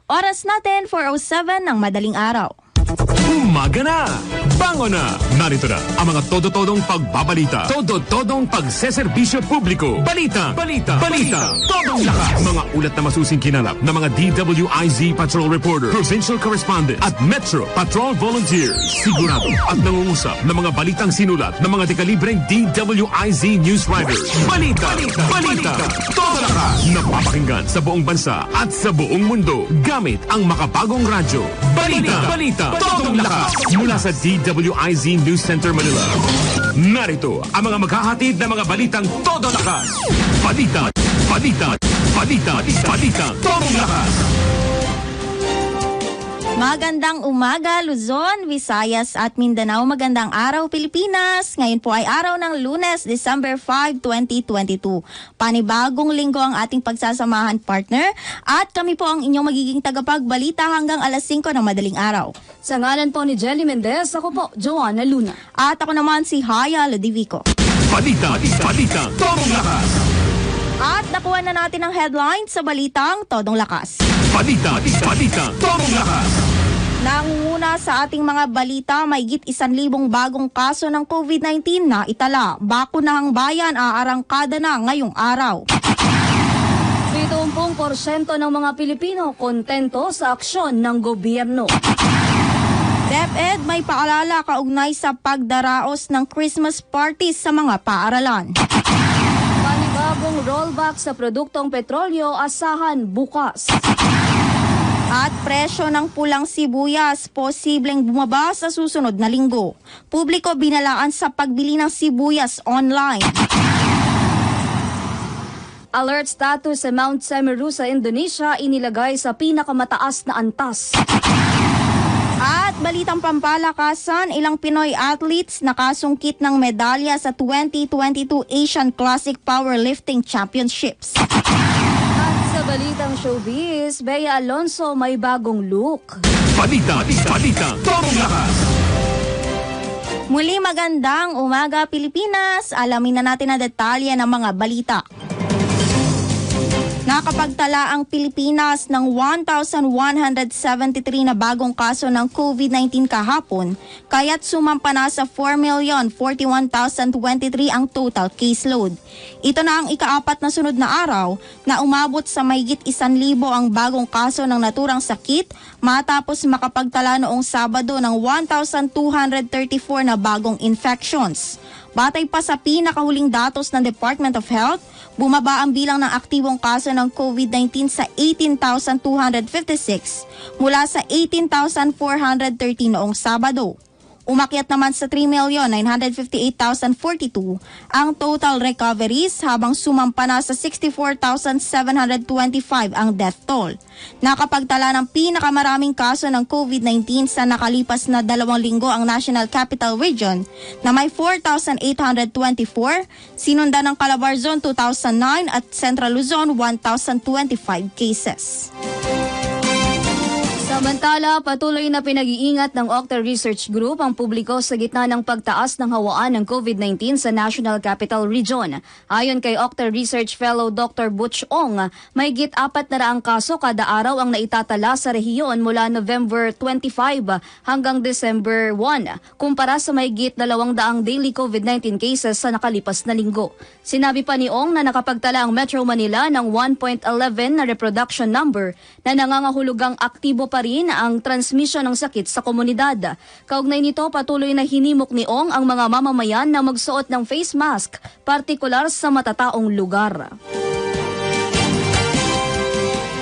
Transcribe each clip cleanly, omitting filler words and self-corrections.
Oras natin 4:07 ng madaling araw. Umaga na! Bango na! Narito na ang mga todo-todong pagbabalita. Todo-todong pagseserbisyo publiko. Balita! Balita! Balita! Todong lakas! Mga ulat na masusing kinalap ng mga DWIZ Patrol Reporter, Provincial Correspondent at Metro Patrol Volunteers. Sigurado at nangungusap ng mga balitang sinulat ng mga dekalibreng DWIZ News Writers. Balita! Balita! Balita! Todo lakas! Napapakinggan sa buong bansa at sa buong mundo gamit ang makabagong radyo. Balita! Balita! Todong lakas mula sa DWIZ News Center Manila. Narito ang mga maghahatid na mga balitang todo lakas. Balita, balita, balita, balita, todong lakas. Magandang umaga Luzon, Visayas at Mindanao. Magandang araw Pilipinas. Ngayon po ay araw ng Lunes, December 5, 2022. Panibagong linggo ang ating pagsasamahan, partner. At kami po ang inyong magiging tagapagbalita hanggang alas 5 ng madaling araw. Sa ngalan po ni Jelly Mendez, ako po, Joanna Luna. At ako naman si Haya Lodivico. Balita, balita, todong lakas. At nakuha na natin ang headline sa balitang Todong Lakas. Balita, balita, todong lakas. Nangunguna sa ating mga balita, may higit 1,000 bagong kaso ng COVID-19 na itala. Bakunahang bayan aarangkada na ngayong araw. 70% ng mga Pilipino kontento sa aksyon ng gobyerno. DepEd may paalala kaugnay sa pagdaraos ng Christmas parties sa mga paaralan. Panibagong rollback sa produktong petrolyo asahan bukas. At presyo ng pulang sibuyas posibleng bumaba sa susunod na linggo. Publiko binalaan sa pagbili ng sibuyas online. Alert status sa Mount Semeru sa Indonesia inilagay sa pinakamataas na antas. At balitang pampalakasan, ilang Pinoy athletes nakasungkit ng medalya sa 2022 Asian Classic Powerlifting Championships. At sa balitang showbiz, Bea Alonso may bagong look. Balita, balita, todong lakas. Muli magandang umaga Pilipinas, alamin na natin ang detalye ng mga balita. Nakapagtala ang Pilipinas ng 1,173 na bagong kaso ng COVID-19 kahapon, kaya't sumampa na sa 4,041,023 ang total caseload. Ito na ang ikaapat na sunod na araw na umabot sa mahigit 1,000 ang bagong kaso ng naturang sakit matapos makapagtala noong Sabado ng 1,234 na bagong infections. Batay pa sa pinakahuling datos ng Department of Health, bumaba ang bilang ng aktibong kaso ng COVID-19 sa 18,256 mula sa 18,430 noong Sabado. Umakyat naman sa 3,958,042 ang total recoveries habang sumampa na sa 64,725 ang death toll. Nakapagtala ng pinakamaraming kaso ng COVID-19 sa nakalipas na 2 linggo ang National Capital Region na may 4,824, sinundan ng Calabarzon 2,009 at Central Luzon 1,025 cases. Samantala, patuloy na pinag-iingat ng Octa Research Group ang publiko sa gitna ng pagtaas ng hawaan ng COVID-19 sa National Capital Region. Ayon kay Octa Research Fellow Dr. Butch Ong, may higit 400 kaso kada araw ang naitatala sa rehiyon mula November 25 hanggang December 1, kumpara sa may higit 200 daily COVID-19 cases sa nakalipas na linggo. Sinabi pa ni Ong na nakapagtala ang Metro Manila ng 1.11 na reproduction number na nangangahulugang aktibo pa rin ang transmisyon ng sakit sa komunidad. Kaugnay nito, patuloy na hinimok ni Ong ang mga mamamayan na magsuot ng face mask, partikular sa matataong lugar.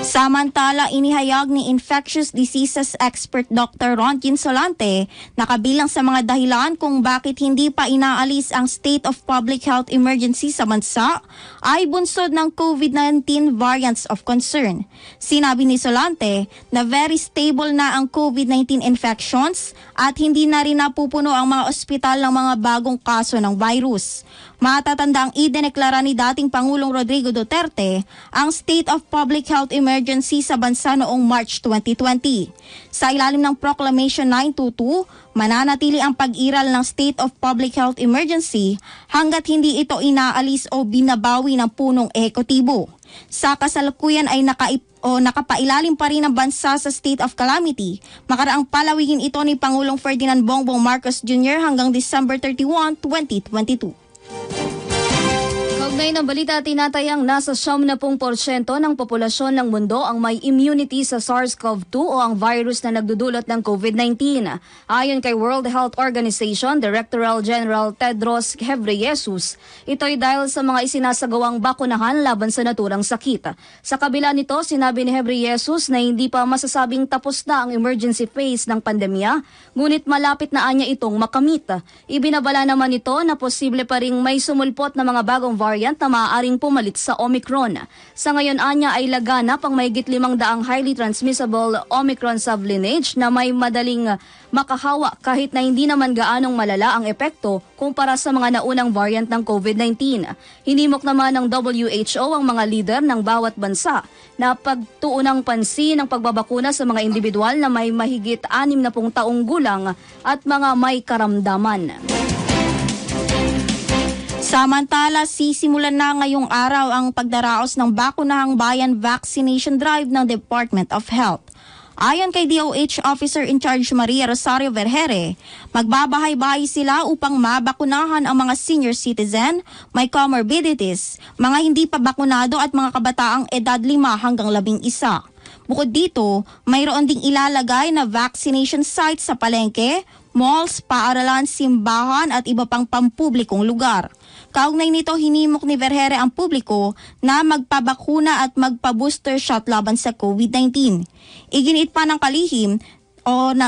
Samantala, inihayag ni infectious diseases expert Dr. Ron Quinsolante na kabilang sa mga dahilan kung bakit hindi pa inaalis ang state of public health emergency sa bansa ay bunsod ng COVID-19 variants of concern. Sinabi ni Solante na very stable na ang COVID-19 infections at hindi na rin napupuno ang mga ospital ng mga bagong kaso ng virus. Matatanda ang idineklara ni dating Pangulong Rodrigo Duterte ang State of Public Health Emergency sa bansa noong March 2020. Sa ilalim ng Proclamation 922, mananatili ang pag-iral ng State of Public Health Emergency hanggat hindi ito inaalis o binabawi ng punong ehekutibo. Sa kasalukuyan ay nakapailalim pa rin ang bansa sa state of calamity. Makaraang palawigin ito ni Pangulong Ferdinand Bongbong Marcos Jr. hanggang December 31, 2022. Kaugnay ng balita, tinatayang nasa 70% ng populasyon ng mundo ang may immunity sa SARS-CoV-2 o ang virus na nagdudulot ng COVID-19. Ayon kay World Health Organization Director General Tedros Ghebreyesus, ito'y dahil sa mga isinasagawang bakunahan laban sa naturang sakit. Sa kabila nito, sinabi ni Ghebreyesus na hindi pa masasabing tapos na ang emergency phase ng pandemya, ngunit malapit na anya itong makamit. Ibinabala naman ito na posible pa ring may sumulpot na mga bagong variant na maaaring pumalit sa Omicron. Sa ngayon anya ay laganap ang mahigit 500 highly transmissible Omicron sublineage na may madaling makahawa kahit na hindi naman gaanong malala ang epekto kumpara sa mga naunang variant ng COVID-19. Hinimok naman ng WHO ang mga lider ng bawat bansa na pagtuunang pansin ang pagbabakuna sa mga individual na may mahigit 60 taong gulang at mga may karamdaman. Samantala, sisimulan na ngayong araw ang pagdaraos ng Bakunahang Bayan Vaccination Drive ng Department of Health. Ayon kay DOH Officer in Charge Maria Rosario Vergere, magbabahay-bahay sila upang mabakunahan ang mga senior citizen, may comorbidities, mga hindi pa bakunado at mga kabataang edad 5 hanggang 11. Bukod dito, mayroon ding ilalagay na vaccination sites sa palengke, malls, paaralan, simbahan at iba pang pampublikong lugar. Kaugnay nito, hinimok ni Vergere ang publiko na magpabakuna at magpa-booster shot laban sa COVID-19. Iginiit pa ng kalihim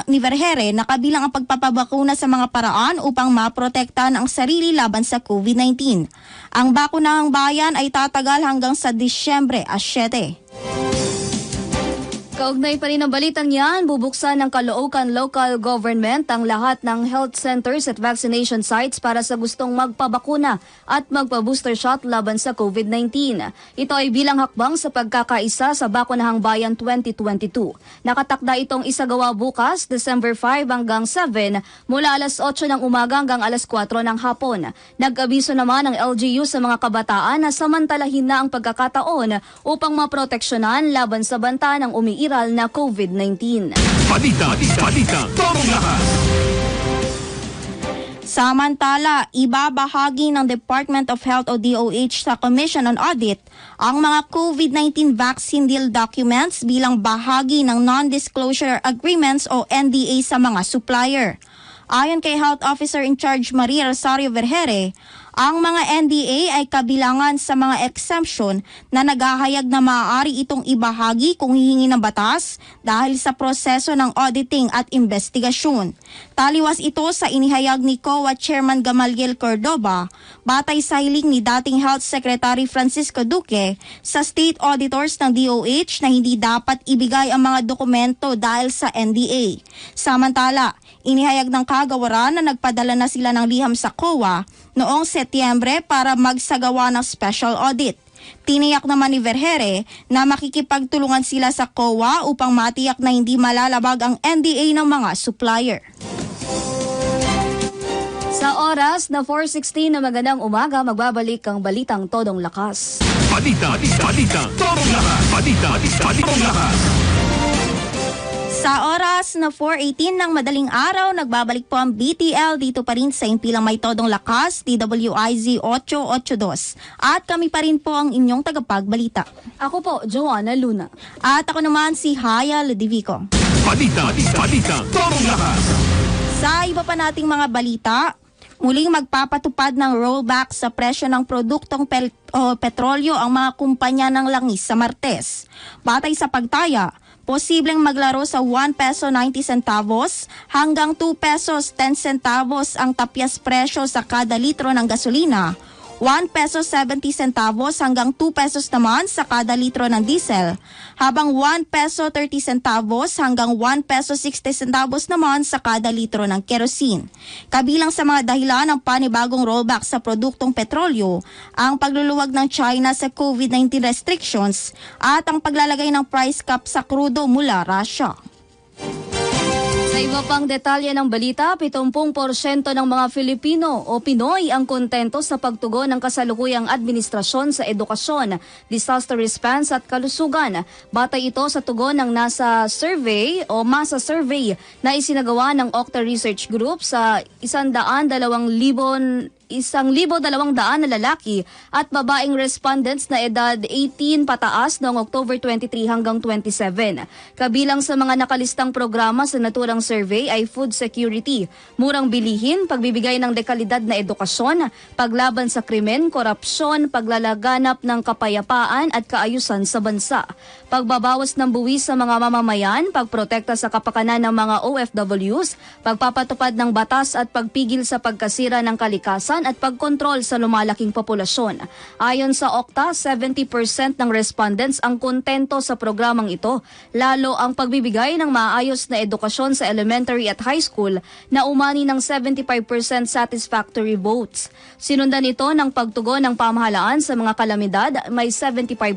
ni Vergere na kabilang ang pagpapabakuna sa mga paraan upang maprotektahan ang sarili laban sa COVID-19. Ang Bakunahang Bayan ay tatagal hanggang sa Disyembre 7. Kaugnay pa rin ang balitang yan, bubuksan ng Caloocan Local Government ang lahat ng health centers at vaccination sites para sa gustong magpabakuna at magpa-booster shot laban sa COVID-19. Ito ay bilang hakbang sa pagkakaisa sa Bakunahang Bayan 2022. Nakatakda itong isagawa bukas, December 5 hanggang 7, mula alas 8 ng umaga hanggang alas 4 ng hapon. Nag-abiso naman ang LGU sa mga kabataan na samantalahin na ang pagkakataon upang maproteksyonan laban sa banta ng umiiral na COVID-19. Balita, totong lakas. Samantala, ibabahagi ng Department of Health o DOH sa Commission on Audit ang mga COVID-19 vaccine deal documents bilang bahagi ng Non-Disclosure Agreements o NDA sa mga supplier. Ayon kay Health Officer in Charge Maria Rosario Vergere, ang mga NDA ay kabilangan sa mga exemption na naghahayag na maaari itong ibahagi kung hihingi ng batas dahil sa proseso ng auditing at investigasyon. Taliwas ito sa inihayag ni COA Chairman Gamaliel Cordoba, batay sa hiling ni dating Health Secretary Francisco Duque sa state auditors ng DOH na hindi dapat ibigay ang mga dokumento dahil sa NDA. Samantala, inihayag ng kagawaran na nagpadala na sila ng liham sa COA noong Setyembre para magsagawa ng special audit. Tiniyak naman ni Vergere na makikipagtulungan sila sa COA upang matiyak na hindi malalabag ang NDA ng mga supplier. Sa oras na 4:16 na magandang umaga, magbabalik ang balitang Todong Lakas. Balita, totong lakas. Balita, totong lakas. Sa oras na 4:18 ng madaling araw, nagbabalik po ang BTL dito pa rin sa impilang may todong lakas, DWIZ 882. At kami pa rin po ang inyong tagapagbalita. Ako po, Joanna Luna. At ako naman si Haya Ludivico. Balita, totong lakas. Sa iba pa nating mga balita, muling magpapatupad ng rollback sa presyo ng produktong petrolyo ang mga kumpanya ng langis sa Martes. Batay sa pagtaya, posibleng maglaro sa 1 peso 90 centavos hanggang 2 pesos 10 centavos ang tapyas presyo sa kada litro ng gasolina, 1 peso 70 centavos hanggang 2 pesos naman sa kada litro ng diesel, habang 1 peso 30 centavos hanggang 1 peso 60 centavos naman sa kada litro ng kerosene. Kabilang sa mga dahilan ng panibagong rollback sa produktong petrolyo, ang pagluluwag ng China sa COVID-19 restrictions at ang paglalagay ng price cap sa krudo mula Russia. Sa iba pang detalye ng balita, 70% ng mga Filipino o Pinoy ang kontento sa pagtugon ng kasalukuyang administrasyon sa edukasyon, disaster response at kalusugan. Batay ito sa tugon ng nasa survey o masa survey na isinagawa ng Octa Research Group sa 102,200 na lalaki at babaeng respondents na edad 18 pataas noong October 23 hanggang 27. Kabilang sa mga nakalistang programa sa naturang survey ay food security, murang bilihin, pagbibigay ng dekalidad na edukasyon, paglaban sa krimen, korupsyon, paglalaganap ng kapayapaan at kaayusan sa bansa, pagbabawas ng buwis sa mga mamamayan, pagprotekta sa kapakanan ng mga OFWs, pagpapatupad ng batas at pagpigil sa pagkasira ng kalikasan at pagkontrol sa lumalaking populasyon. Ayon sa Octa, 70% ng respondents ang kontento sa programang ito, lalo ang pagbibigay ng maayos na edukasyon sa elementary at high school na umani ng 75% satisfactory votes. Sinundan ito ng pagtugon ng pamahalaan sa mga kalamidad, may 75%,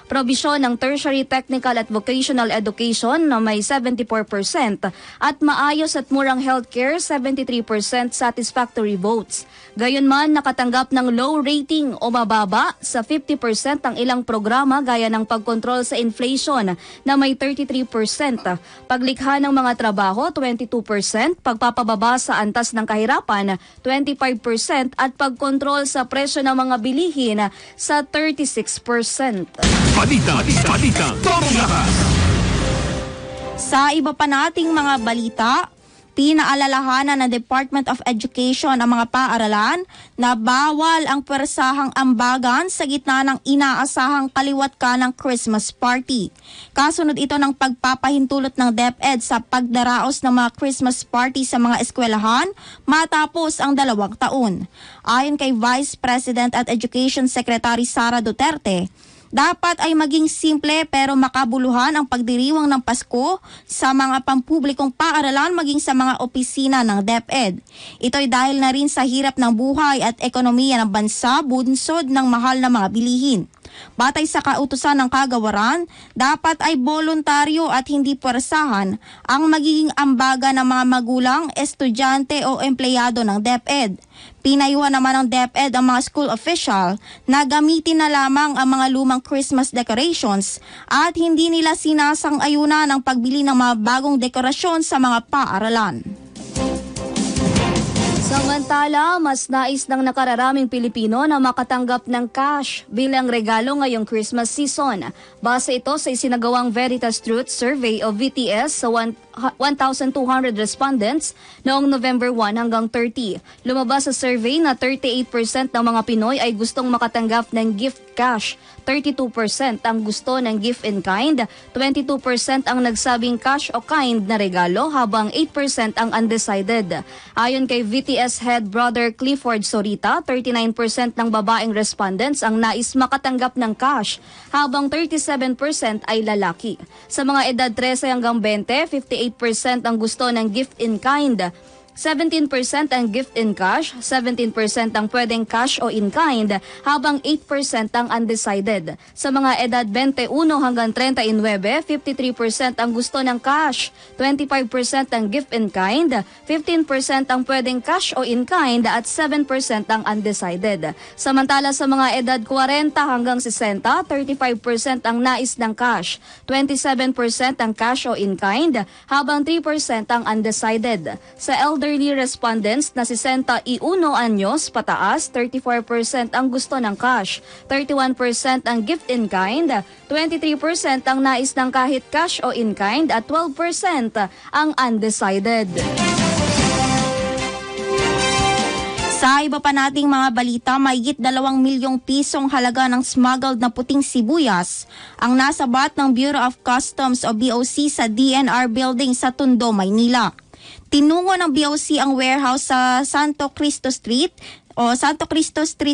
probisyon ng tertiary technical at vocational education na may 74% at maayos at murang healthcare, 73% satisfactory votes. Gayunman, nakatanggap ng low rating o mababa sa 50% ang ilang programa gaya ng pagkontrol sa inflation na may 33%, paglikha ng mga trabaho 22%, pagpapababa sa antas ng kahirapan 25% at pagkontrol sa presyo ng mga bilihin sa 36%. Balita, Tomong Lakas. Sa iba pa nating mga balita, pinaalalahanan ng Department of Education ang mga paaralan na bawal ang pwersahang ambagan sa gitna ng inaasahang kaliwat ka ng Christmas party. Kasunod ito ng pagpapahintulot ng DepEd sa pagdaraos ng mga Christmas party sa mga eskwelahan matapos ang 2 taon. Ayon kay Vice President at Education Secretary Sara Duterte, dapat ay maging simple pero makabuluhan ang pagdiriwang ng Pasko sa mga pampublikong paaralan maging sa mga opisina ng DepEd. Ito'y dahil na rin sa hirap ng buhay at ekonomiya ng bansa bunsod ng mahal na mga bilihin. Batay sa kautusan ng kagawaran, dapat ay voluntaryo at hindi puwersahan ang magiging ambaga ng mga magulang, estudyante o empleyado ng DepEd. Pinayuhan naman ng DepEd ang mga school official na gamitin na lamang ang mga lumang Christmas decorations at hindi nila sinasang-ayunan ang pagbili ng mga bagong dekorasyon sa mga paaralan. Samantala, mas nais ng nakararaming Pilipino na makatanggap ng cash bilang regalo ngayong Christmas season. Base ito sa isinagawang Veritas Truth Survey o VTS sa 1,200 respondents noong November 1 hanggang 30. Lumabas sa survey na 38% ng mga Pinoy ay gustong makatanggap ng gift cash, 32% ang gusto ng gift in kind, 22% ang nagsabing cash o kind na regalo habang 8% ang undecided. Ayon kay VTS Head Brother Clifford Sorita, 39% ng babaeng respondents ang nais makatanggap ng cash habang 37% ay lalaki. Sa mga edad 13 hanggang 20, 58% ang gusto ng gift in kind, 17% ang gift in cash, 17% ang pwedeng cash o in kind, habang 8% ang undecided. Sa mga edad 21 hanggang 39, 53% ang gusto ng cash, 25% ang gift in kind, 15% ang pwedeng cash o in kind at 7% ang undecided. Samantala sa mga edad 40 hanggang 60, 35% ang nais ng cash, 27% ang cash o in kind, habang 3% ang undecided. Sa elderly respondents na 61 anyos pataas, 34% ang gusto ng cash, 31% ang gift in kind, 23% ang nais ng kahit cash o in kind at 12% ang undecided. Sa iba pa nating mga balita, mahigit 2 milyong pisong halaga ng smuggled na puting sibuyas ang nasabat ng Bureau of Customs o BOC sa DNR building sa Tondo, Maynila. Tinungo ng BOC ang warehouse sa Santo Cristo Street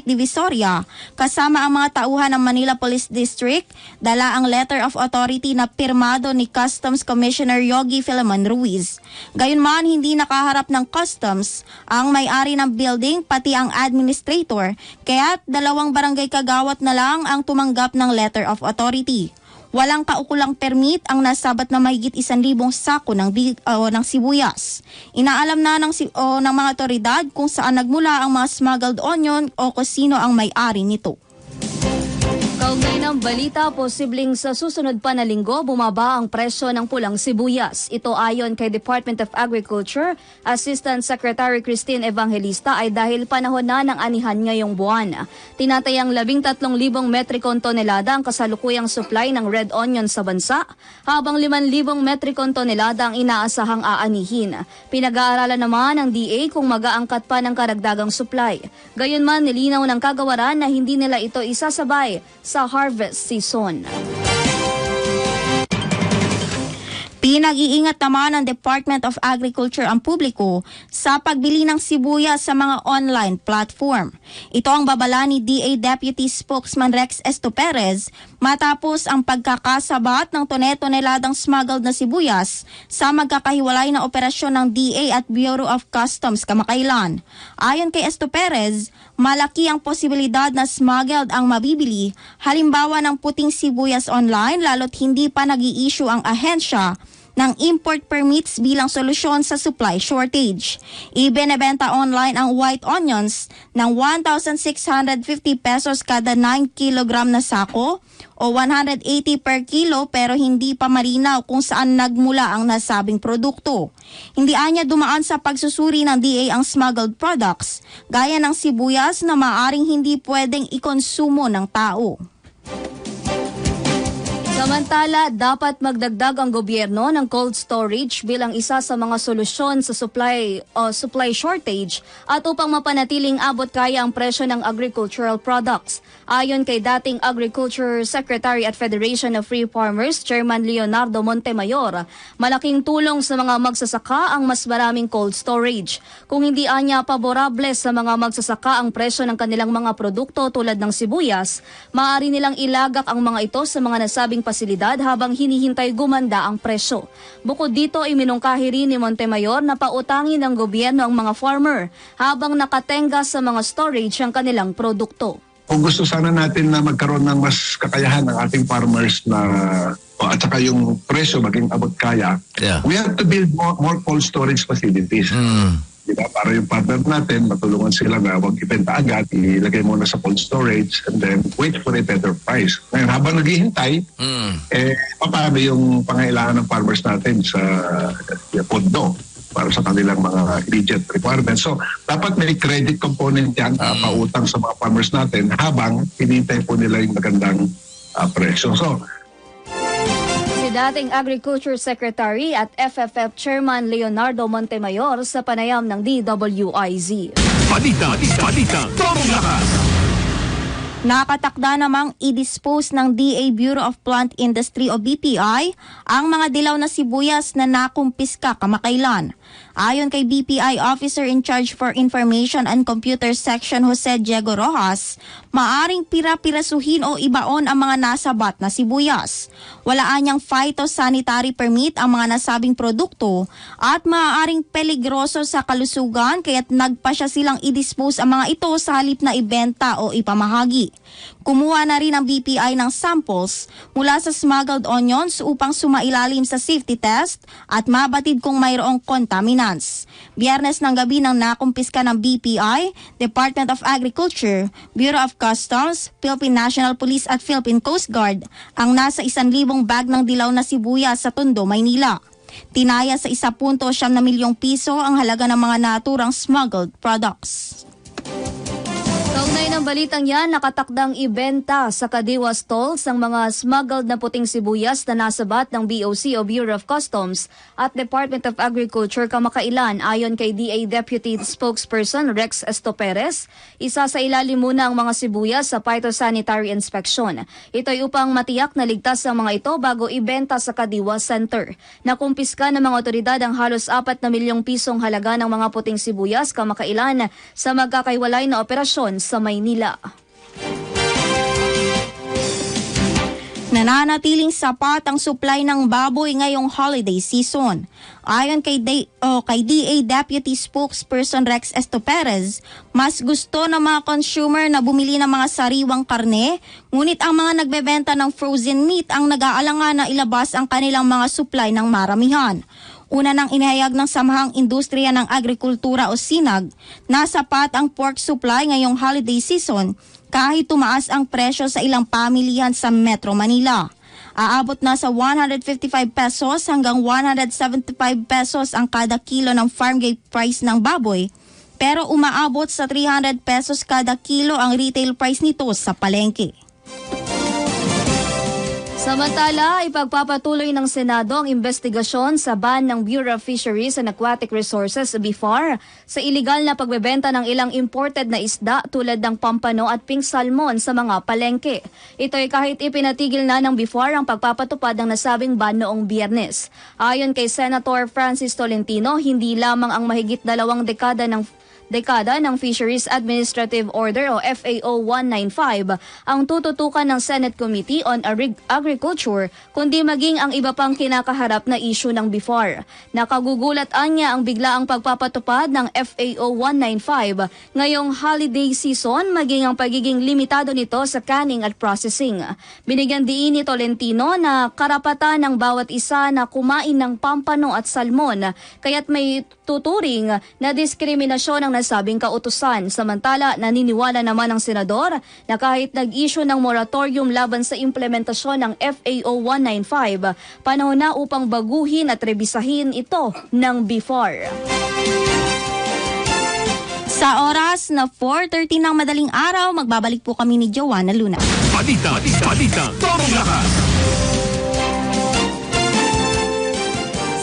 Divisoria kasama ang mga tauhan ng Manila Police District, dala ang letter of authority na pirmado ni Customs Commissioner Yogi Filemon Ruiz. Gayunman, hindi nakaharap ng customs ang may-ari ng building pati ang administrator, kaya't 2 barangay kagawad na lang ang tumanggap ng letter of authority. Walang kaukulang permit ang nasabat na mahigit 1,000 sako ng sibuyas. Inaalam na ng mga otoridad kung saan nagmula ang mga smuggled onion o kung sino ang may-ari nito. Kaugnay ng balita, posibleng sa susunod pa na linggo bumaba ang presyo ng pulang sibuyas. Ito ayon kay Department of Agriculture, Assistant Secretary Christine Evangelista ay dahil panahon na ng anihan ngayong buwan. Tinatayang 13,000 metrikong tonelada ang kasalukuyang supply ng red onion sa bansa, habang 5,000 metrikong tonelada ang inaasahang aanihin. Pinag-aaralan naman ng DA kung mag-aangkat pa ng karagdagang supply. Gayunman, nilinaw ng kagawaran na hindi nila ito isasabay sa harvest season. Pinag-iingat naman ng Department of Agriculture ang publiko sa pagbili ng sibuyas sa mga online platform. Ito ang babala ni DA Deputy Spokesman Rex Estoperez matapos ang pagkakasabat ng tone-toneladang smuggled na sibuyas sa magkakahiwalay na operasyon ng DA at Bureau of Customs kamakailan. Ayon kay Estoperez, malaki ang posibilidad na smuggled ang mabibili, halimbawa ng puting sibuyas online lalo't hindi pa nag-i-issue ang ahensya ng import permits bilang solusyon sa supply shortage. Ibinebenta online ang white onions ng 1,650 pesos kada 9 kilogram na sako o 180 per kilo pero hindi pa malinaw kung saan nagmula ang nasabing produkto. Hindi anya dumaan sa pagsusuri ng DA ang smuggled products gaya ng sibuyas na maaring hindi pwedeng ikonsumo ng tao. Samantala, dapat magdagdag ang gobyerno ng cold storage bilang isa sa mga solusyon sa supply shortage at upang mapanatiling abot kaya ang presyo ng agricultural products. Ayon kay dating Agriculture Secretary at Federation of Free Farmers, Chairman Leonardo Montemayor, malaking tulong sa mga magsasaka ang mas maraming cold storage. Kung hindi anya paborable sa mga magsasaka ang presyo ng kanilang mga produkto tulad ng sibuyas, maaari nilang ilagak ang mga ito sa mga nasabing pasilidad habang hinihintay gumanda ang presyo. Bukod dito, iminungkahi rin ni Montemayor na pautangin ng gobyerno ang mga farmer habang nakatenga sa mga storage ang kanilang produkto. Kung gusto sana natin na magkaroon ng mas kakayahan ng ating farmers na at saka yung presyo maging abot kaya, we have to build more cold storage facilities. Diba? Para yung partner natin, matulungan sila na huwag ibenta agad, ilagay muna sa cold storage and then wait for a better price. Ngayon, habang naghihintay, paano yung pangailangan ng farmers natin sa pondo para sa kanilang mga immediate requirements. So, dapat may credit component yan, pautang sa mga farmers natin habang hinintay po nila yung magandang presyo. So, si dating Agriculture Secretary at FFF Chairman Leonardo Montemayor sa panayam ng DWIZ. Balita, Tobong Lakas. Nakatakda namang i-dispose ng DA Bureau of Plant Industry o BPI ang mga dilaw na sibuyas na nakumpiska kamakailan. Ayon kay BPI Officer in Charge for Information and Computer Section Jose Diego Rojas, maaring pira-pirasuhin o ibaon ang mga nasabat na sibuyas. Wala anyang phytosanitary permit ang mga nasabing produkto at maaaring peligroso sa kalusugan kaya't nagpasya silang i-dispose ang mga ito sa halip na ibenta o ipamahagi. Kumuha na rin ang BPI ng samples mula sa smuggled onions upang sumailalim sa safety test at mabatid kung mayroong contaminants. Biyernes ng gabi nang nakumpiska ng BPI, Department of Agriculture, Bureau of Customs, Philippine National Police at Philippine Coast Guard ang nasa 1,000 bag ng dilaw na sibuyas sa Tondo, Maynila. Tinaya sa 1.7 milyong piso ang halaga ng mga naturang smuggled products. Kaugnay ng balitang yan, nakatakdang ibenta sa Kadiwa stalls ang mga smuggled na puting sibuyas na nasabat ng BOC o Bureau of Customs at Department of Agriculture kamakailan. Ayon kay DA Deputy Spokesperson Rex Estoperez, isa sa ilalim muna ang mga sibuyas sa phytosanitary inspection. Ito'y upang matiyak na ligtas ang mga ito bago ibenta sa Kadiwa Center. Nakumpiska ng mga otoridad ang halos 4 na milyong pisong halaga ng mga puting sibuyas kamakailan sa magkakaiwalay na operasyon sa Maynila. Nananatiling sapat ang supply ng baboy ngayong holiday season. Ayon kay DA Deputy Spokesperson Rex Estoperez, mas gusto ng mga consumer na bumili ng mga sariwang karne, ngunit ang mga nagbebenta ng frozen meat ang nag-aalangan na ilabas ang kanilang mga supply ng maramihan. Una nang inihayag ng Samahang Industriya ng Agrikultura o SINAG na sapat ang pork supply ngayong holiday season kahit tumaas ang presyo sa ilang pamilihan sa Metro Manila. Aabot na sa 155 pesos hanggang 175 pesos ang kada kilo ng farm gate price ng baboy, pero umaabot sa 300 pesos kada kilo ang retail price nito sa palengke. Samantala, ipagpapatuloy ng Senado ang investigasyon sa ban ng Bureau of Fisheries and Aquatic Resources, BIFAR, sa iligal na pagbebenta ng ilang imported na isda tulad ng pampano at pink salmon sa mga palengke. Ito'y kahit ipinatigil na ng BIFAR ang pagpapatupad ng nasabing ban noong Biyernes. Ayon kay Senator Francis Tolentino, hindi lamang ang mahigit 2 dekada ng Fisheries Administrative Order o FAO 195 ang tututukan ng Senate Committee on Agriculture, kundi maging ang iba pang kinakaharap na issue ng BIFAR. Nakagugulat-an niya ang biglaang pagpapatupad ng FAO 195 ngayong holiday season, maging ang pagiging limitado nito sa canning at processing. Binigyan diin ni Tolentino na karapatan ng bawat isa na kumain ng pampano at salmon, kaya't may tuturing na diskriminasyon ng nasabing kautusan. Samantala, naniniwala naman ang senador na kahit nag-issue ng moratorium laban sa implementasyon ng FAO 195, panahon na upang baguhin at rebisahin ito ng BIFAR. Sa oras na 4:30 ng madaling araw, magbabalik po kami ni Joanna Luna. Balita, Torong Lakas.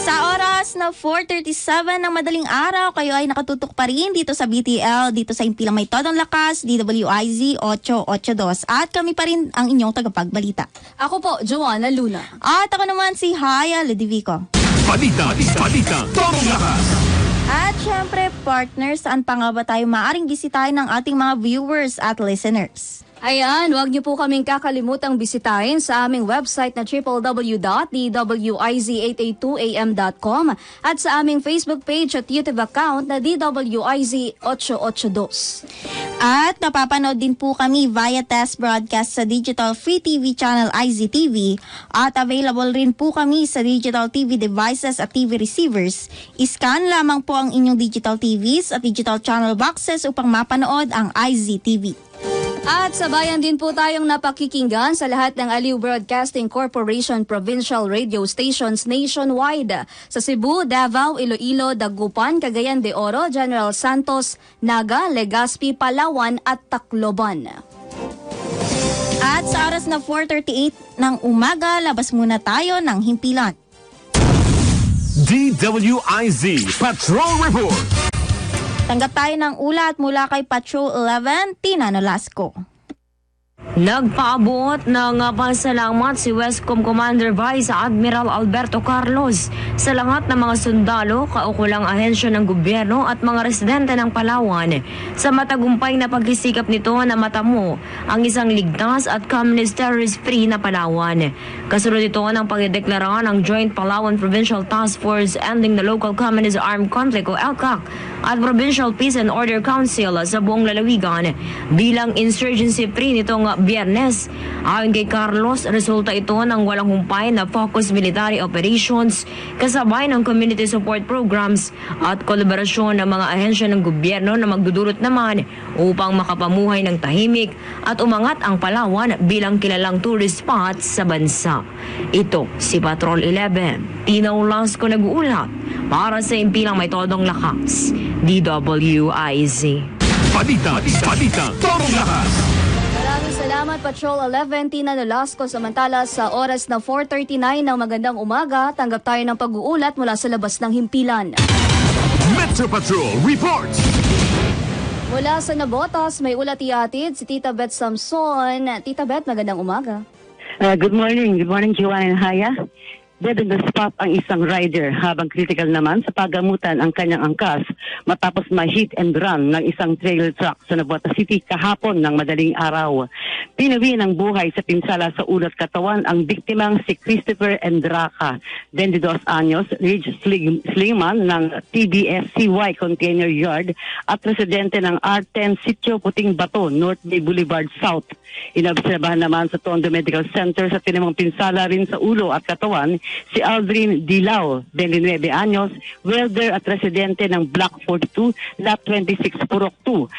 Sa oras na 4:37 ng madaling araw, kayo ay nakatutok pa rin dito sa BTL, dito sa Impilang May Todong Lakas, DWIZ 882. At kami pa rin ang inyong tagapagbalita. Ako po, Joanna Luna. At ako naman si Haya Ludovico. Balita, Torong Lakas. At syempre, partners, saan pa nga ba tayo maaaring bisitahin ng ating mga viewers at listeners? Ayan, huwag niyo po kaming kakalimutang bisitahin sa aming website na www.dwiz882am.com at sa aming Facebook page at YouTube account na DWIZ882. At napapanood din po kami via test broadcast sa Digital Free TV channel IZTV at available rin po kami sa digital TV devices at TV receivers. Iscan lamang po ang inyong digital TVs at digital channel boxes upang mapanood ang IZTV. At sabayan din po tayong napakikinggan sa lahat ng Aliw Broadcasting Corporation provincial radio stations nationwide sa Cebu, Davao, Iloilo, Dagupan, Cagayan de Oro, General Santos, Naga, Legazpi, Palawan at Tacloban. At sa oras na 4:38 ng umaga, labas muna tayo ng himpilan. DWIZ Patrol Report. Tanggap tayo ng ulat mula kay Patrol 11, Tina Nolasco. Nagpaabot ng pasalamat si Westcom Commander Vice Admiral Alberto Carlos sa lahat ng mga sundalo, kaukulang ahensya ng gobyerno at mga residente ng Palawan sa matagumpay na pagsisikap nito na matamo ang isang ligtas at communist terrorist-free na Palawan. Kasunod ito ng pagdedeklara ng Joint Palawan Provincial Task Force Ending the Local Communist Armed Conflict o ELCAC at Provincial Peace and Order Council sa buong lalawigan bilang insurgency-free nitong Biyernes. Ayon kay Carlos, resulta ito ng walang humpay na focus military operations kasabay ng community support programs at kolaborasyon ng mga ahensya ng gobyerno na magdudulot naman upang makapamuhay ng tahimik at umangat ang Palawan bilang kilalang tourist spot sa bansa. Ito si Patrol 11. Tina Nolasco nag-uulat para sa Impilang May Todong Lakas, DWIZ. Balita, Torong Lakas. Maraming salamat, Patrol 11, Tina Nolasco. Samantala, sa oras na 4:39 ng magandang umaga, tanggap tayo ng pag-uulat mula sa labas ng himpilan. Metro Patrol Reports. Mula sa Nabotas, may ulat ihatid si Tita Beth Samson. Tita Beth, magandang umaga. Good morning, Joanna and Haya. dead on the spot ang isang rider habang critical naman sa paggamutan ang kanyang angkas matapos ma-hit and run ng isang trailer truck sa Navotas City kahapon ng madaling araw. Pinawi ng buhay sa pinsala sa ulo at katawan ang biktimang si Christopher Endraca, 22 anyos, Ridge Slingman ng TBS-CY Container Yard at residente ng R10 Sitio Puting Bato, North Bay Boulevard South. Inobserbahan naman sa Tondo Medical Center sa tinamang pinsala rin sa ulo at katawan si Aldrin Dilao, 29 anyos, welder at residente ng Block 42, Lot 26, Purok 2,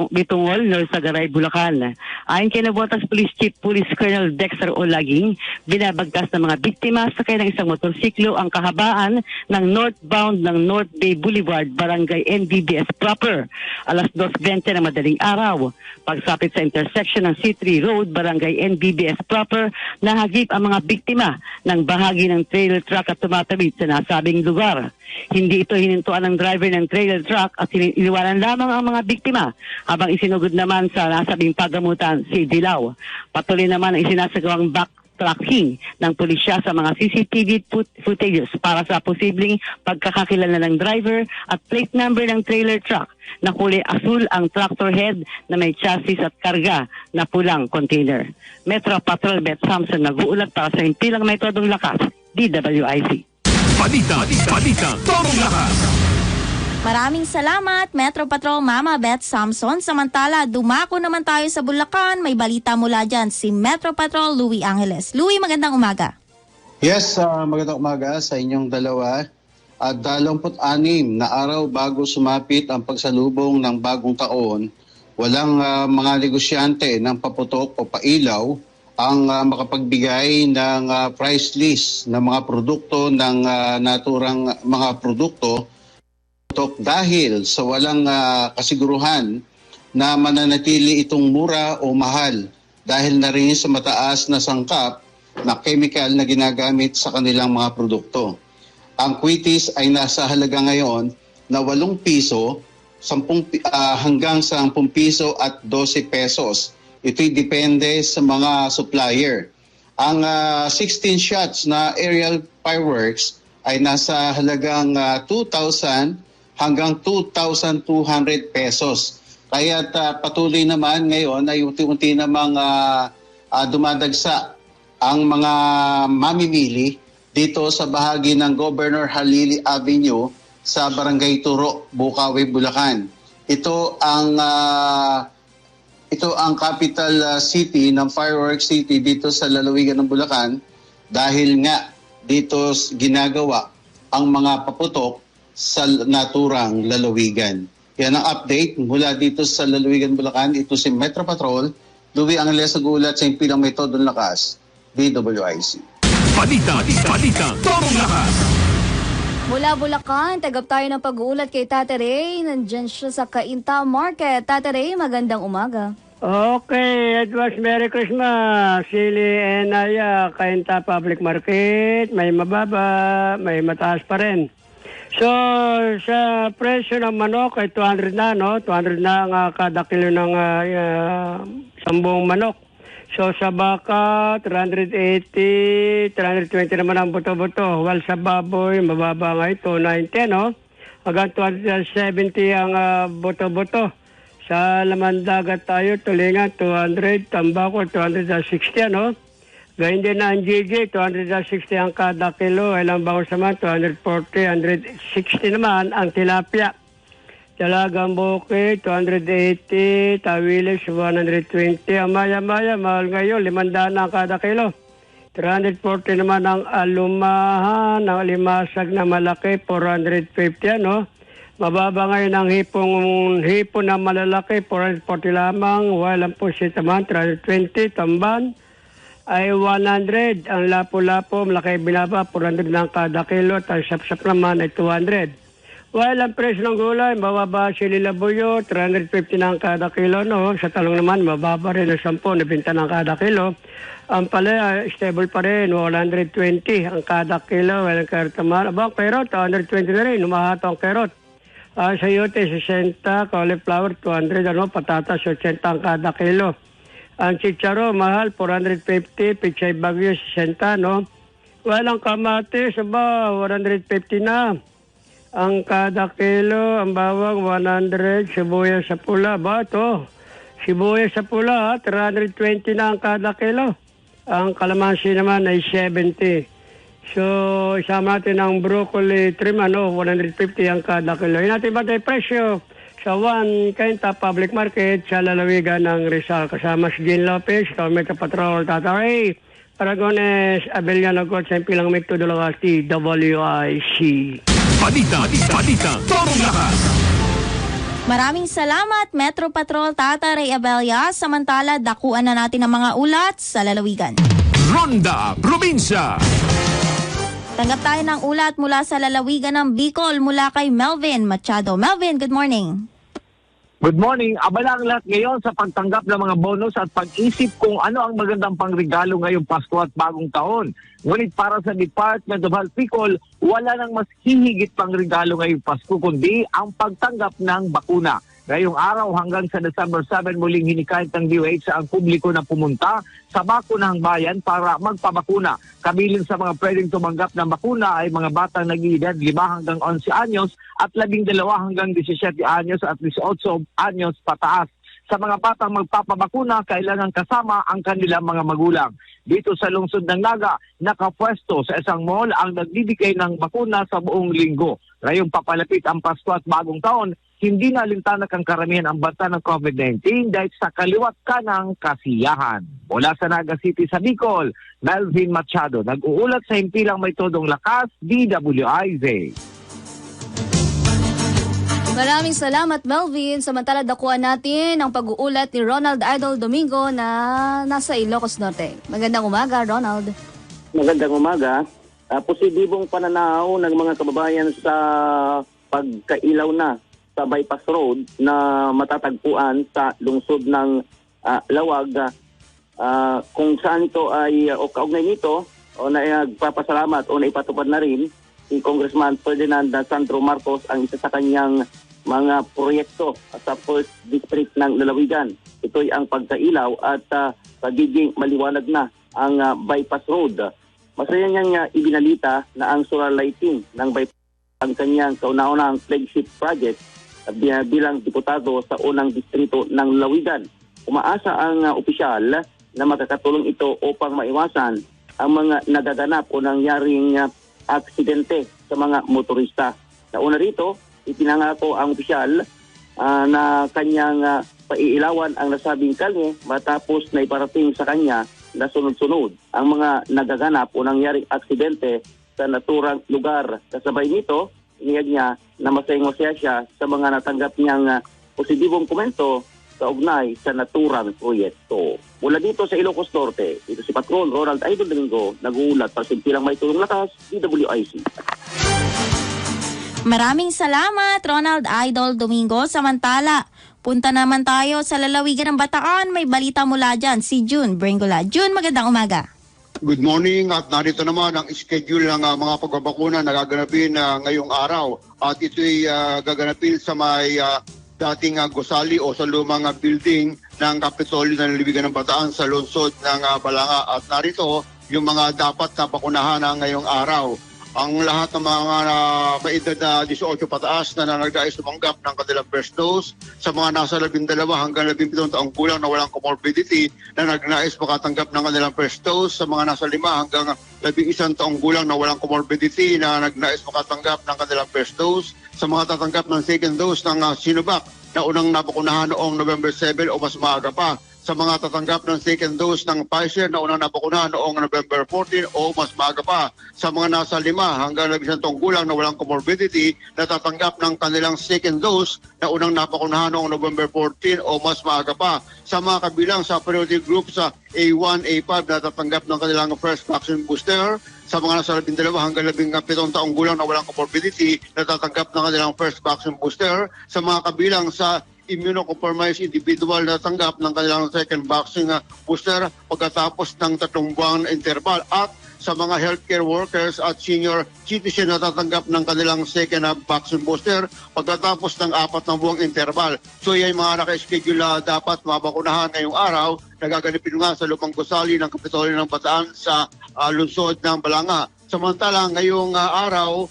Bitungol, Norsagaray, Bulacan. Ayon kay Navotas Police Chief Police Colonel Dexter Olaging, binabagtas ng mga biktima sakay ng isang motorsiklo ang kahabaan ng northbound ng North Bay Boulevard, Barangay NBBS proper, alas 2:20 ng madaling araw. Pagsapit sa intersection ng C3 Road, Barangay NBBS proper, nahagip ang mga biktima ng bahagi ng trailer truck at tumatawid sa nasabing lugar. Hindi ito hinintuan ng driver ng trailer truck at iniwanan lamang ang mga biktima habang isinugod naman sa nasabing paggamutan si Dilao. Patuloy naman ang isinasagawang backtracking ng pulisya sa mga CCTV footages para sa posibleng pagkakakilala ng driver at plate number ng trailer truck na kulay asul ang tractor head na may chassis at karga na pulang container. Metro Patrol Beth Samson nag-uulat para sa himpilang metodong lakas, DWIC. Balita, Todong Lakas. Maraming salamat, Metro Patrol Mama Beth Samson. Samantala, dumako naman tayo sa Bulacan. May balita mula dyan si Metro Patrol Louie Angeles. Louie, magandang umaga. Yes, magandang umaga sa inyong dalawa. At 26 na araw bago sumapit ang pagsalubong ng bagong taon, walang mga negosyante ng paputok o pailaw ang makapagbigay ng price list ng mga produkto ng naturang mga produkto dahil sa walang kasiguruhan na mananatili itong mura o mahal dahil na rin sa mataas na sangkap na chemical na ginagamit sa kanilang mga produkto. Ang kwitis ay nasa halaga ngayon na 8 piso hanggang 10 piso at 12 pesos. Ito'y depende sa mga supplier. Ang 16 shots na aerial fireworks ay nasa halagang 2,000 hanggang 2,200 pesos. Kaya patuloy naman ngayon ay unti-unti namang dumadagsa ang mga mamimili dito sa bahagi ng Governor Halili Avenue sa Barangay Turo, Bukawi, Bulacan. Ito ang capital city ng Fireworks City dito sa lalawigan ng Bulacan dahil nga dito ginagawa ang mga paputok sa naturang lalawigan. Yan ang update mula dito sa lalawigan Bulacan. Ito si Metro Patrol, Louie Angeles nagulat sa impilang metodong lakas, DWIC. Balita, Todong Lakas. Mula Bulacan, tagap tayo ng pag-uulat kay Tate Ray. Nandyan siya sa Cainta Market. Tate Ray, magandang umaga. Okay, advance Merry Christmas. Sili and Aya, Cainta Public Market. May mababa, may mataas pa rin. So, sa presyo ng manok ay 200 na, no? 200 na ang kada kilo ng sambong manok. So, sa baka, 380, 320 naman ang buto-buto. While sa baboy, mababa nga ito, 90, no? Hanggang 270 ang buto-buto. Sa laman dagat tayo, tulingan, 200, tambako, 260, no? Gayun din na ang GG, 260 ang kada kilo. Ilang bangus naman, 240, 160 naman ang tilapia. Dalagang buke, 280, tawilis, 120. Ang maya-maya, mahal ngayon, 500 na kada kilo. 340 naman ang alumahan, ang limasag na malaki, 450, ano? Mababa ngayon ang hipon na malalaki, 440 lamang. Walang pusit naman, 320, tamban ay 100. Ang lapo-lapo, malaki binaba, 400 na kada kilo. At sap-sap naman ay 200. Well, ang presyo ng gulay, mababa sili labuyo, 350 ng kada kilo, no? Sa talong naman, mababa rin ng 10, nabinta ng kada kilo. Ang palaya, stable pa rin, 120 ang kada kilo. Well, ang carrot naman, abang carrot, 120 na rin, umahato ang carrot. Sayote, 60, cauliflower, 200, patatas, 80 ang kada kilo. Ang chicharo, mahal, 450, pichay bagyo, 60, no? Walang kamatis, 150 na. Ang kada kilo, ang bawang 100, sibuyas sa pula. Ba ito? Sibuyas sa pula, 320 na ang kada kilo. Ang kalamansi naman ay 70. So, isama natin ang broccoli trim, 150 ang kada kilo. Yung natin ba tayo presyo sa Quinta Public Market sa lalawigan ng Rizal. Kasama si Jean Lopez, Metro Patrol, Tataray, Paragones, Abeliano, Court, Sempilang, Mekto, Dolagasti, WIC. Balita, Todong Lakas. Maraming salamat, Metro Patrol Tata Ray Abella. Samantala, dakuan na natin ang mga ulat sa lalawigan. Ronda Probinsya. Tanggap tayo ng ulat mula sa lalawigan ng Bicol mula kay Melvin Machado. Melvin, good morning. Good morning. Abala ang lahat ngayon sa pagtanggap ng mga bonus at pag-isip kung ano ang magandang pangregalo ngayong Pasko at Bagong Taon. Ngunit para sa Department of Health Bicol, wala nang mas hihigit pang regalo ngayong Pasko kundi ang pagtanggap ng bakuna. Ngayong araw hanggang sa December 7, muling hinikayat ng DOH ang publiko na pumunta sa bakunahang bayan para magpabakuna. Kabilin sa mga pwedeng tumanggap ng bakuna ay mga batang nag-iedad 5 hanggang 11 anyos at 12 hanggang 17 anyos at 18 anyos pataas. Sa mga batang magpapabakuna, kailangan kasama ang kanilang mga magulang. Dito sa lungsod ng Naga, nakapwesto sa isang mall ang nagbibigay ng bakuna sa buong linggo. Ngayong papalapit ang Pasko at Bagong Taon, hindi na alintanak ang karamihan ang banta ng COVID-19 dahil sa kaliwat ka ng kasiyahan. Mula sa Naga City sa Bicol, Melvin Machado, nag-uulat sa himpilang may todong lakas, DWIZ. Maraming salamat, Melvin. Samantala, dakuan natin ang pag-uulat ni Ronald Idol Domingo na nasa Ilocos Norte. Magandang umaga, Ronald. Magandang umaga. Positibong pananaw ng mga kababayan sa pagkailaw na sa bypass road na matatagpuan sa lungsod ng Lawag. Kung saan ito ay o kaugnay nito o nagpapasalamat o naipatupad na rin si Congressman Ferdinand Sandro Marcos ang isa sa kanyang mga proyekto sa First District ng Lalawigan. Ito'y ang pagkailaw at pagiging maliwanag na ang bypass road. Masaya niyang ibinalita na ang solar lighting ng bypass ang kanyang kauna-unahang flagship project bilang diputado sa unang distrito ng Lalawigan. Umaasa ang opisyal na makakatulong ito upang maiwasan ang mga nagaganap o nangyaring aksidente sa mga motorista. Sa una rito, ipinangako ang opisyal na kanyang paiilawan ang nasabing kalye matapos na iparating sa kanya na sunod-sunod ang mga nagaganap o nangyaring aksidente sa naturang lugar. Kasabay nito, iniyag niya na masayang-masaya siya sa mga natanggap niyang positibong komento sa ugnay sa naturang proyekto. Mula dito sa Ilocos Norte, ito si Patrol Ronald Idol Domingo, nag-uulat para simpilang may tulong lakas, DWIC. Maraming salamat, Ronald Idol Domingo. Samantala, punta naman tayo sa lalawigan ng Bataan. May balita mula dyan, si June Bringola. June, magandang umaga. Good morning at narito naman ang schedule ng mga pagbabakuna na gaganapin ngayong araw. At ito'y gaganapin sa may dating gusali o sa lumang building ng Kapitolyo ng Lalawigan ng Bataan sa lungsod ng Balanga. At narito yung mga dapat na bakunahan ngayong araw. Ang lahat ng mga maedad na 18 pataas na nagdais tumanggap ng kanilang first dose, sa mga nasa 12 hanggang 17 taong gulang na walang comorbidity na nagnais makatanggap ng kanilang first dose, sa mga nasa 5 hanggang 11 taong gulang na walang comorbidity na nagnais makatanggap ng kanilang first dose, sa mga tatanggap ng second dose ng Sinovac na unang nabakunahan noong November 7 o mas maaga pa, sa mga tatanggap ng second dose ng Pfizer na unang nabakunahan noong November 14 o mas maaga pa, sa mga nasa 5 hanggang 11 taong gulang na walang comorbidity na tatanggap ng kanilang second dose na unang nabakunahan noong November 14 o mas maaga pa, sa mga kabilang sa priority group sa A1, A5 na tatanggap ng kanilang first vaccine booster, sa mga nasa 12 hanggang 17 taong gulang na walang comorbidity na tatanggap ng kanilang first vaccine booster, sa mga kabilang sa immunocompromised individual na tanggap ng kanilang second vaccine booster pagkatapos ng 3 buwang interval, at sa mga healthcare workers at senior citizen na tatanggap ng kanilang second vaccine booster pagkatapos ng 4 na buwang interval. So yan mga naka-schedule na dapat mabakunahan ngayong araw, nagaganapin nga sa lumang gusali ng Kapitolyo ng Bataan sa lungsod ng Balanga. Samantalang ngayong araw,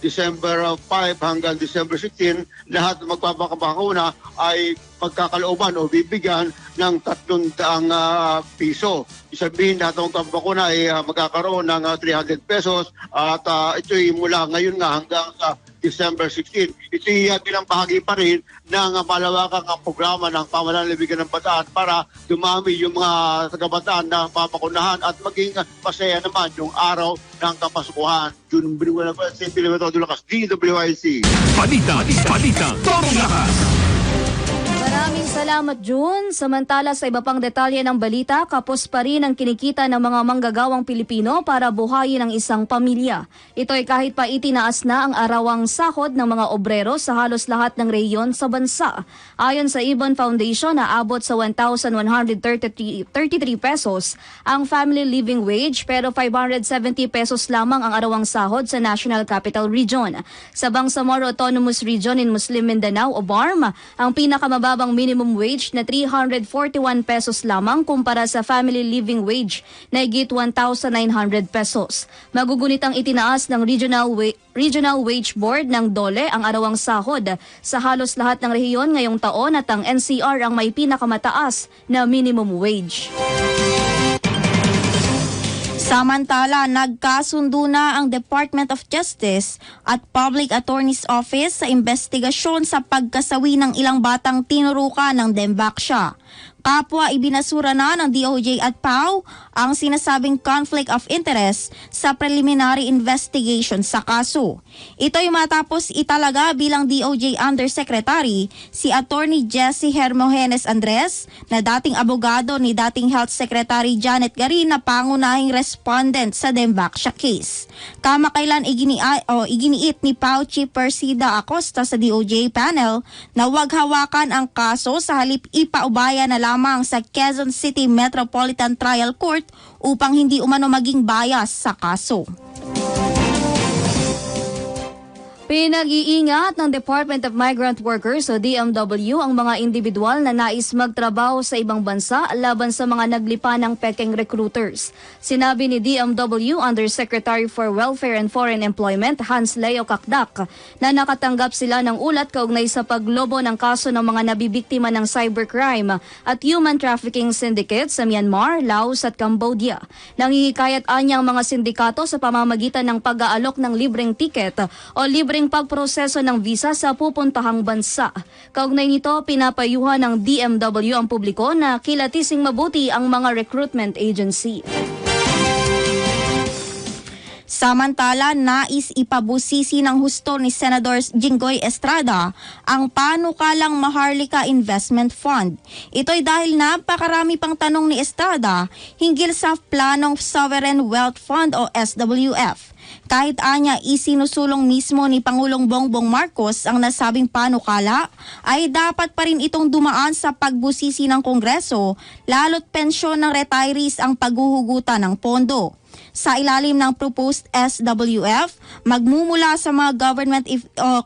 December 5 hanggang December 16, lahat ng magpapakabakuna ay pagkakalooban o bibigyan ng 300 piso. Isabihin lahat ng magpapakuna ay magkakaroon ng 300 pesos at ito'y mula ngayon nga hanggang sa December 16. Ito'y bilang bahagi pa rin ng malawakang programa ng pamahalaan ng bataan para dumami yung mga tagabataan na papakunahan at maging masaya naman yung araw ng kapasukuhan. June Binuwa na si Pilipinas Dulakas, DWIC. Balita, Torong Lakas. Maraming salamat, June. Samantala sa iba pang detalye ng balita, kapos pa rin ang kinikita ng mga manggagawang Pilipino para buhayin ang isang pamilya. Ito ay kahit pa itinaas na ang arawang sahod ng mga obrero sa halos lahat ng rehiyon sa bansa. Ayon sa Ibon Foundation, naabot sa 1,133 pesos ang family living wage, pero 570 pesos lamang ang arawang sahod sa National Capital Region. Sa Bangsamoro Autonomous Region in Muslim Mindanao o BARM, ang pinakamababang minimum wage na 341 pesos lamang kumpara sa family living wage na higit 1,900 pesos. Magugunit ang itinaas ng Regional Wage Board ng DOLE ang arawang sahod sa halos lahat ng rehiyon ngayong taon at ang NCR ang may pinakamataas na minimum wage. Samantala, nagkasundo na ang Department of Justice at Public Attorney's Office sa investigasyon sa pagkasawi ng ilang batang tinurukan ng Dembaksya. Kapwa ibinasura na ng DOJ at PAO ang sinasabing conflict of interest sa preliminary investigation sa kaso. Ito'y matapos italaga bilang DOJ Undersecretary si Attorney Jessie Hermogenes Andres na dating abogado ni dating Health Secretary Janet Garin na pangunahing respondent sa Dembaksya case. Kamakailan iginiit ni PAO Chief Persida Acosta sa DOJ panel na huwag hawakan ang kaso sa halip ipaubaya na lamang sa Quezon City Metropolitan Trial Court upang hindi umano maging bias sa kaso. Pinag-iingat ng Department of Migrant Workers o DMW ang mga individual na nais magtrabaho sa ibang bansa laban sa mga naglipa ng pekeng recruiters. Sinabi ni DMW Undersecretary for Welfare and Foreign Employment Hans Leo Kakdak na nakatanggap sila ng ulat kaugnay sa paglobo ng kaso ng mga nabibiktima ng cybercrime at human trafficking syndicates sa Myanmar, Laos at Cambodia. Nangihikayat anyang mga sindikato sa pamamagitan ng pag-aalok ng libreng tiket o libreng pagproseso ng visa sa pupuntahang bansa. Kaugnay nito, pinapayuhan ng DMW ang publiko na kilatising mabuti ang mga recruitment agency. Samantala, nais ipabusisi ng husto ni Senador Jinggoy Estrada ang panukalang Maharlika Investment Fund. Ito'y dahil napakarami pang tanong ni Estrada hinggil sa planong Sovereign Wealth Fund o SWF. Kahit anya isinusulong mismo ni Pangulong Bongbong Marcos ang nasabing panukala, ay dapat pa rin itong dumaan sa pagbusisi ng Kongreso, lalo't pensyon ng retirees ang paghuhugutan ng pondo. Sa ilalim ng proposed SWF, magmumula sa mga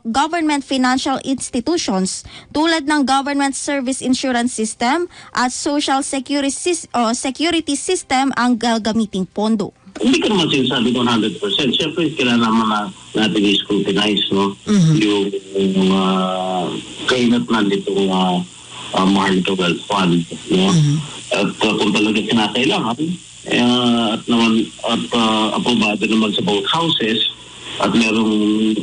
government financial institutions tulad ng Government Service Insurance System at Social Security System ang gagamiting pondo. Hindi ko naman sinasabi 100%. Siyempre, kailangan naman natin i-scrutinize, no? Yung kainatnan nitong Maharlika Wealth Fund, no? At kung talaga kinakailangan, at aprobado naman sa both houses at merong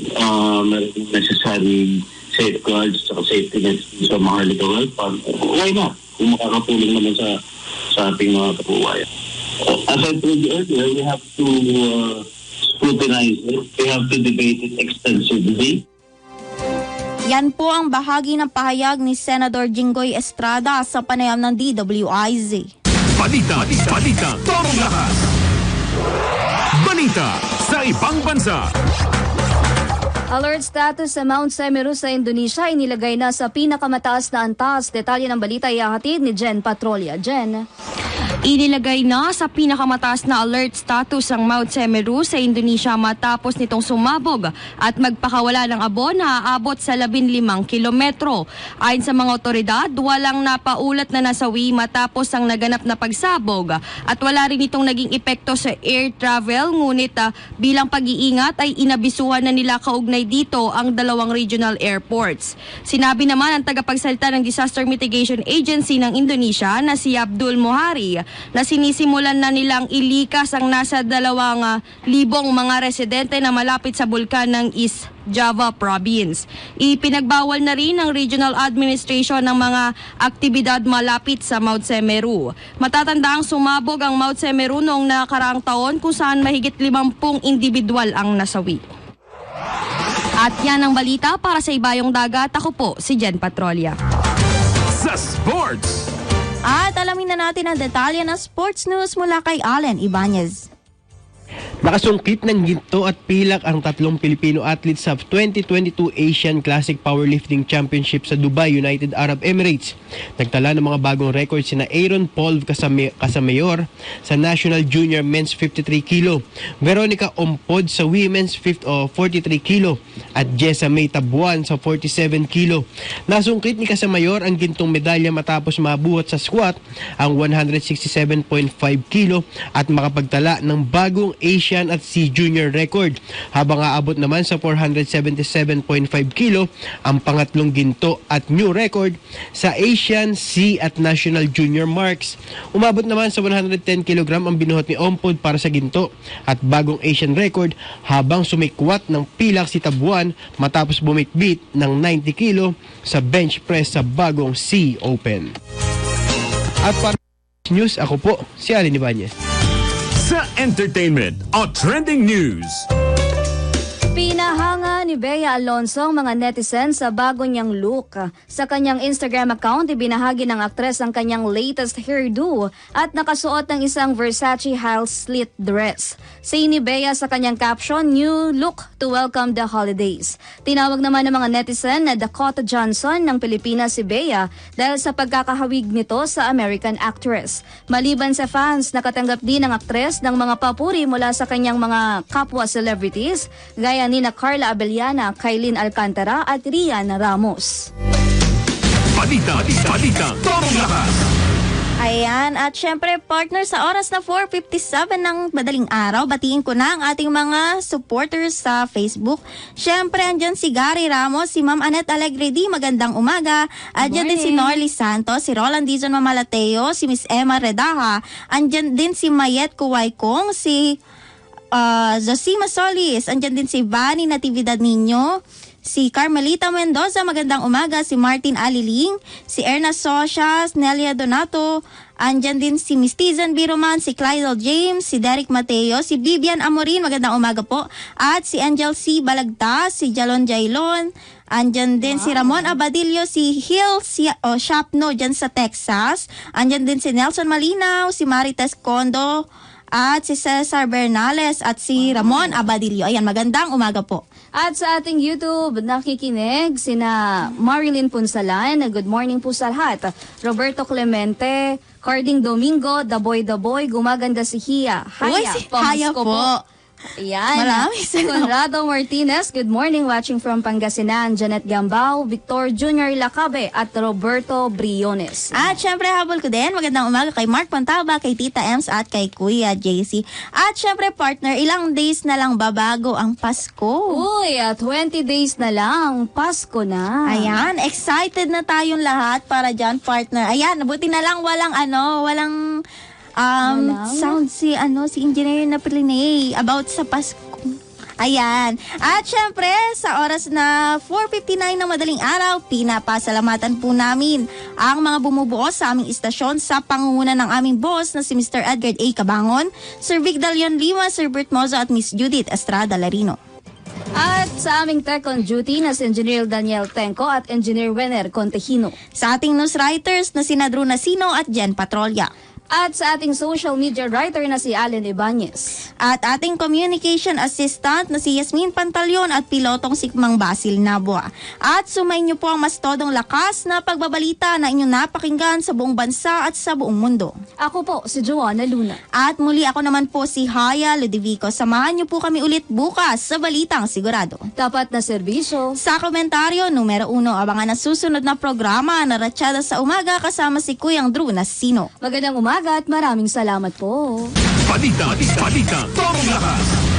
necessary safeguards at safety nets sa Maharlika Wealth Fund, why not? Kung makakatulong naman sa ating mga kapuwayan. As I told you earlier, we have to scrutinize it. We have to debate it extensively. Yan po ang bahagi ng pahayag ni Senador Jinggoy Estrada sa panayam ng DWIZ. Balita, Torong Lakas. Balita sa ibang bansa. Alert status sa Mount Semeru sa Indonesia inilagay na sa pinakamataas na antas. Detalye ng balita ihahatid ni Jen Patrolya. Jen. Inilagay na sa pinakamataas na alert status ang Mount Semeru sa Indonesia matapos nitong sumabog at magpakawala ng abo na aabot sa 15 kilometro. Ayon sa mga otoridad, walang napaulat na nasawi matapos ang naganap na pagsabog at wala rin itong naging epekto sa air travel, ngunit bilang pag-iingat ay inabisuhan na nila kaugnay dito ang dalawang regional airports. Sinabi naman ang tagapagsalita ng Disaster Mitigation Agency ng Indonesia na si Abdul Mohari na sinisimulan na nilang ilikas ang nasa 2,000 mga residente na malapit sa bulkan ng East Java Province. Ipinagbawal na rin ng regional administration ng mga aktibidad malapit sa Mount Semeru. Matatandaang sumabog ang Mount Semeru noong nakaraang taon kung saan mahigit 50 individual ang nasawi. At yan ang balita para sa Ibayong Dagat. Ako po si Jen Patrolya. Sa sports! At alamin na natin ang detalye ng sports news mula kay Allen Ibanez. Nakasungkit ng ginto at pilak ang 3 Pilipino athletes sa 2022 Asian Classic Powerlifting Championship sa Dubai, United Arab Emirates. Nagtala ng mga bagong record sina Aaron Paul Casamayor sa National Junior Men's 53 kilo, Veronica Ompod sa Women's 43 kilo at Jessa May Tabuan sa 47 kilo. Nasungkit ni Casamayor ang gintong medalya matapos mabuhat sa squat ang 167.5 kilo at makapagtala ng bagong Asian at C Junior record, habang aabot naman sa 477.5 kilo ang pangatlong ginto at new record sa Asian, C at National Junior marks. Umabot naman sa 110 kg ang binuhat ni Ompod para sa ginto at bagong Asian record, habang sumikwat ng pilak si Tabuan matapos bumikbit ng 90 kilo sa bench press sa bagong C Open. At para news, ako po si Allen Ibanez. Sa entertainment o trending news. Pinahanga ni Bea Alonso ang mga netizens sa bago niyang look. Sa kanyang Instagram account, ibinahagi ng aktres ang kanyang latest hairdo at nakasuot ng isang Versace high slit dress. Say ni Bea sa kanyang caption, "New look to welcome the holidays." Tinawag naman ng mga netizen na Dakota Johnson ng Pilipinas si Bea dahil sa pagkakahawig nito sa American actress. Maliban sa fans, nakatanggap din ng aktres ng mga papuri mula sa kanyang mga kapwa celebrities, gaya ni na Carla Abellana, Kailin Alcantara at Rian Ramos. Balita, Tomong Lakas. Ayan, at syempre partner, sa oras na 4:57 ng madaling araw, batiin ko na ang ating mga supporters sa Facebook. Syempre, andyan si Gary Ramos, si Ma'am Annette Alegre, magandang umaga. Andyan din si Norly Santos, si Roland Dizon Mamalateo, si Miss Emma Redaha. Andyan din si Mayet Kuwaykong, si Zosima Solis, andyan din si Vani Natividad Niño, si Carmelita Mendoza, magandang umaga, si Martin Aliling, si Erna Sosias, Nelia Donato, andyan din si Miss Tizan Biroman, si Clydel James, si Derek Mateo, si Vivian Amorin, magandang umaga po, at si Angel C. Balagta, si Jalon Jailon, andyan din si Ramon Abadillo, si Hill Shapno dyan sa Texas, andyan din si Nelson Malinaw, si Marites Condo, at si Cesar Bernales at si Ramon Abadillo. Ayan, magandang umaga po. At sa ating YouTube, nakikinig sina Marilyn Punsalan, good morning po sa lahat. Roberto Clemente, Carding Domingo, Daboy, gumaganda si Hia. Haya, Haya po. Ayan. Maraming salamat. Conrado Martinez, good morning, watching from Pangasinan. Janet Gambao, Victor Jr. Lacabe at Roberto Briones. At syempre habol ko din, magandang umaga kay Mark Pantaba, kay Tita Ems at kay Kuya JC. At syempre partner, ilang days na lang babago ang Pasko. Uy, 20 days na lang, Pasko na. Ayan, excited na tayong lahat para dyan partner. Ayan, buti na lang walang sound si Engineer na Plinay about sa Pasko. Ayan. At syempre, sa oras na 4:59 ng madaling araw, pinapasalamatan po namin ang mga bumubuo sa aming istasyon sa pangunguna ng aming boss na si Mr. Edgar A. Cabangon, Sir Vic Dalion Lima, Sir Bert Mozo at Miss Judith Estrada Larino. At sa aming tech on duty na si Engineer Daniel Tenco at Engineer Wenner Contehino. Sa ating news writers na sina Drew Nasino at Jen Patrolya. At sa ating social media writer na si Allen Ibanez. At ating communication assistant na si Yasmin Pantalyon at pilotong si Mang Basil Nabua. At sumayin niyo po ang mas todong lakas na pagbabalita na inyong napakinggan sa buong bansa at sa buong mundo. Ako po si Joanna Luna. At muli ako naman po si Haya Ludovico. Samahan niyo po kami ulit bukas sa Balitang Sigurado. Tapat na serbisyo. Sa komentaryo, numero 1, abangan ang susunod na programa na Ratsyada sa Umaga kasama si Kuyang Drew Nasino. Magandang umaga at maraming salamat po. Balita, balita, todong lakas.